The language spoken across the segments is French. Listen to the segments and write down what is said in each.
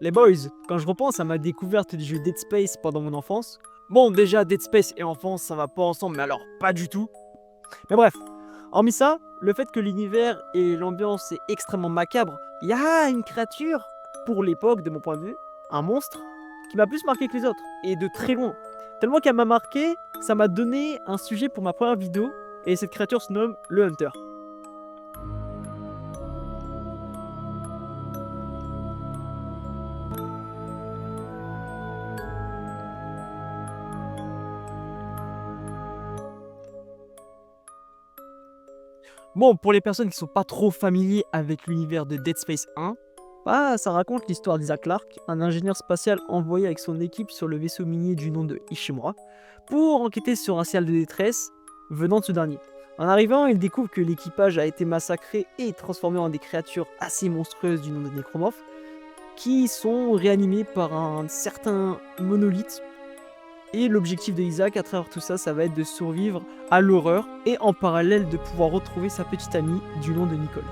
Les boys, quand je repense à ma découverte du jeu Dead Space pendant mon enfance, bon déjà Dead Space et enfance ça va pas ensemble, mais alors pas du tout. Mais bref, hormis ça, le fait que l'univers et l'ambiance est extrêmement macabre, il y a une créature, pour l'époque de mon point de vue, un monstre, qui m'a plus marqué que les autres, et de très loin. Tellement qu'elle m'a marqué, ça m'a donné un sujet pour ma première vidéo, et cette créature se nomme le Hunter. Bon, pour les personnes qui sont pas trop familiers avec l'univers de Dead Space 1, bah, ça raconte l'histoire d'Isaac Clarke, un ingénieur spatial envoyé avec son équipe sur le vaisseau minier du nom de Ishimura, pour enquêter sur un signal de détresse venant de ce dernier. En arrivant, il découvre que l'équipage a été massacré et transformé en des créatures assez monstrueuses du nom de nécromorphes, qui sont réanimées par un certain monolithe. Et l'objectif de Isaac à travers tout ça, ça va être de survivre à l'horreur et en parallèle de pouvoir retrouver sa petite amie du nom de Nicole.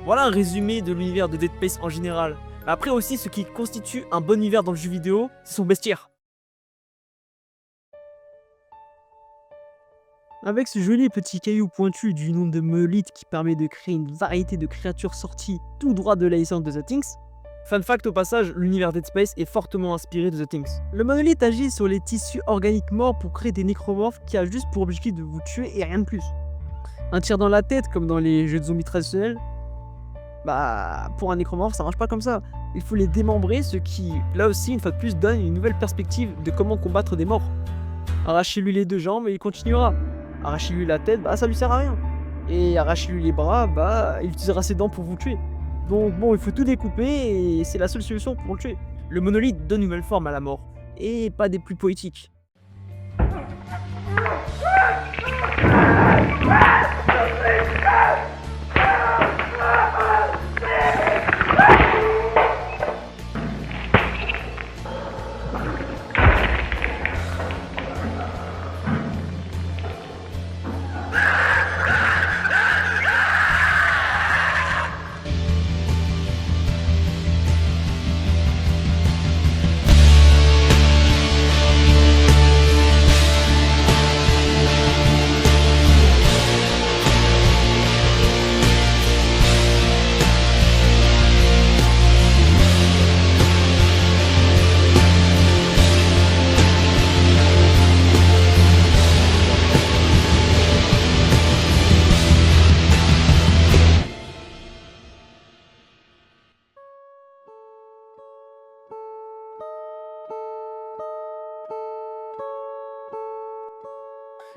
Voilà un résumé de l'univers de Dead Space en général. Mais après aussi, ce qui constitue un bon univers dans le jeu vidéo, c'est son bestiaire. Avec ce joli petit caillou pointu du nom de monolithe qui permet de créer une variété de créatures sorties tout droit de la licence de The Things. Fun fact au passage, l'univers Dead Space est fortement inspiré de The Things. Le monolithe agit sur les tissus organiques morts pour créer des nécromorphes qui a juste pour objectif de vous tuer et rien de plus. Un tir dans la tête comme dans les jeux de zombies traditionnels, bah pour un nécromorphe ça marche pas comme ça. Il faut les démembrer, ce qui là aussi une fois de plus donne une nouvelle perspective de comment combattre des morts. Arrachez-lui les deux jambes et il continuera. Arrachez-lui la tête, bah ça lui sert à rien. Et arrachez-lui les bras, bah il utilisera ses dents pour vous tuer. Donc bon, il faut tout découper et c'est la seule solution pour le tuer. Le monolithe donne une nouvelle forme à la mort, et pas des plus poétiques.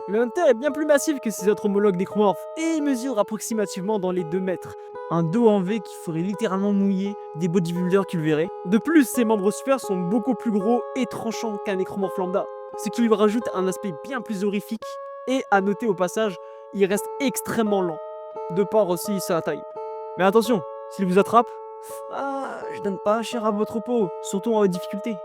Le Hunter est bien plus massif que ses autres homologues nécromorphes, et il mesure approximativement dans les 2 mètres. Un dos en V qui ferait littéralement mouiller des bodybuilders qui le verraient. De plus, ses membres super sont beaucoup plus gros et tranchants qu'un nécromorphe lambda, ce qui lui rajoute un aspect bien plus horrifique, et à noter au passage, il reste extrêmement lent, de par aussi sa taille. Mais attention, s'il vous attrape, je donne pas cher à votre peau, surtout en haute difficulté.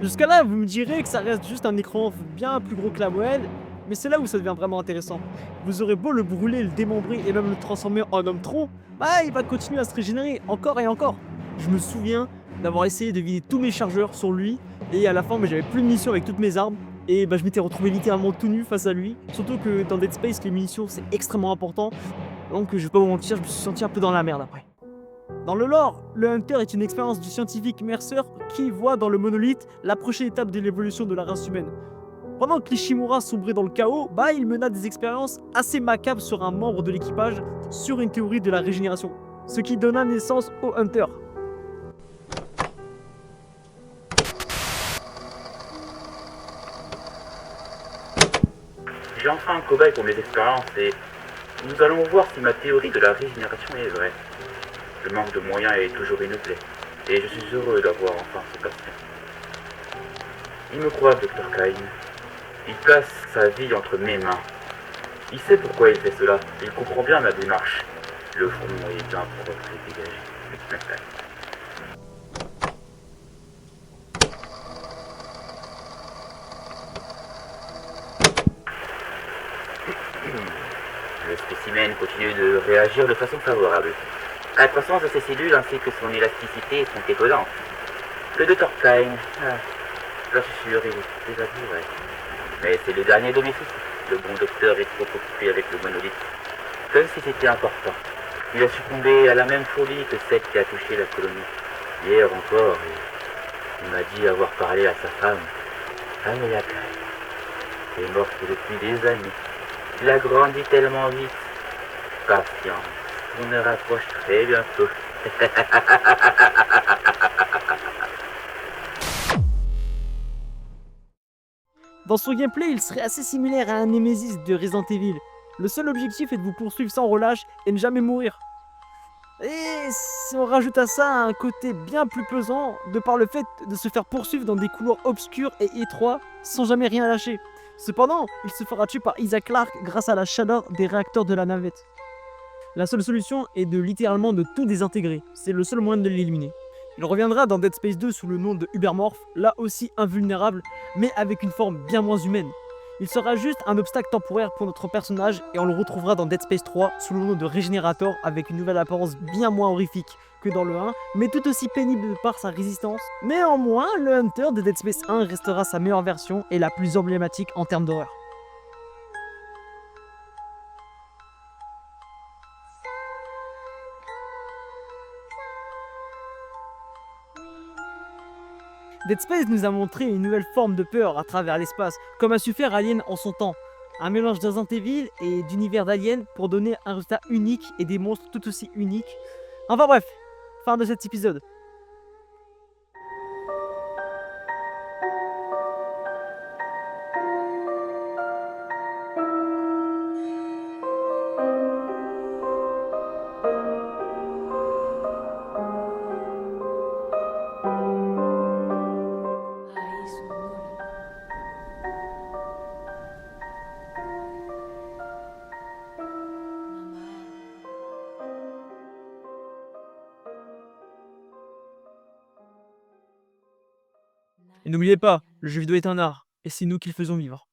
Jusqu'à là, vous me direz que ça reste juste un écran bien plus gros que la moyenne, mais c'est là où ça devient vraiment intéressant. Vous aurez beau le brûler, le démembrer et même le transformer en homme-tronc, bah il va continuer à se régénérer encore et encore. Je me souviens d'avoir essayé de vider tous mes chargeurs sur lui, et à la fin j'avais plus de munitions avec toutes mes armes, et je m'étais retrouvé littéralement tout nu face à lui. Surtout que dans Dead Space, les munitions c'est extrêmement important, donc je vais pas vous mentir, je me suis senti un peu dans la merde après. Dans le lore, le Hunter est une expérience du scientifique Mercer qui voit dans le monolithe la prochaine étape de l'évolution de la race humaine. Pendant que l'Ishimura sombrait dans le chaos, il mena des expériences assez macabres sur un membre de l'équipage sur une théorie de la régénération, ce qui donna naissance au Hunter. J'ai enfin un cobaye pour mes expériences et nous allons voir si ma théorie de la régénération est vraie. Le manque de moyens est toujours une plaie, et je suis heureux d'avoir enfin ce patient. Il me croit, Dr. Kain. Il place sa vie entre mes mains. Il sait pourquoi il fait cela, il comprend bien ma démarche. Le front est bien propre et dégagé. Le spécimen continue de réagir de façon favorable. La croissance de ses cellules ainsi que son élasticité sont étonnantes. Le docteur Klein, j'en suis sûr, il est désavoué. Mais c'est le dernier de mes soucis. Le bon docteur est trop occupé avec le monolithe. Comme si c'était important. Il a succombé à la même folie que celle qui a touché la colonie. Hier encore, il m'a dit avoir parlé à sa femme, Amelia Klein. Elle est morte depuis des années. Il a grandi tellement vite. Patience, on me rapproche très bientôt. Dans son gameplay, il serait assez similaire à un Nemesis de Resident Evil. Le seul objectif est de vous poursuivre sans relâche et ne jamais mourir. Et si on rajoute à ça un côté bien plus pesant, de par le fait de se faire poursuivre dans des couloirs obscurs et étroits sans jamais rien lâcher. Cependant, il se fera tuer par Isaac Clarke grâce à la chaleur des réacteurs de la navette. La seule solution est de littéralement de tout désintégrer, c'est le seul moyen de l'éliminer. Il reviendra dans Dead Space 2 sous le nom de Ubermorph, là aussi invulnérable, mais avec une forme bien moins humaine. Il sera juste un obstacle temporaire pour notre personnage et on le retrouvera dans Dead Space 3 sous le nom de Regenerator avec une nouvelle apparence bien moins horrifique que dans le 1, mais tout aussi pénible par sa résistance. Néanmoins, le Hunter de Dead Space 1 restera sa meilleure version et la plus emblématique en termes d'horreur. Dead Space nous a montré une nouvelle forme de peur à travers l'espace, comme a su faire Alien en son temps. Un mélange de Resident Evil et d'univers d'Alien pour donner un résultat unique et des monstres tout aussi uniques. Enfin bref, fin de cet épisode. Et n'oubliez pas, le jeu vidéo est un art, et c'est nous qui le faisons vivre.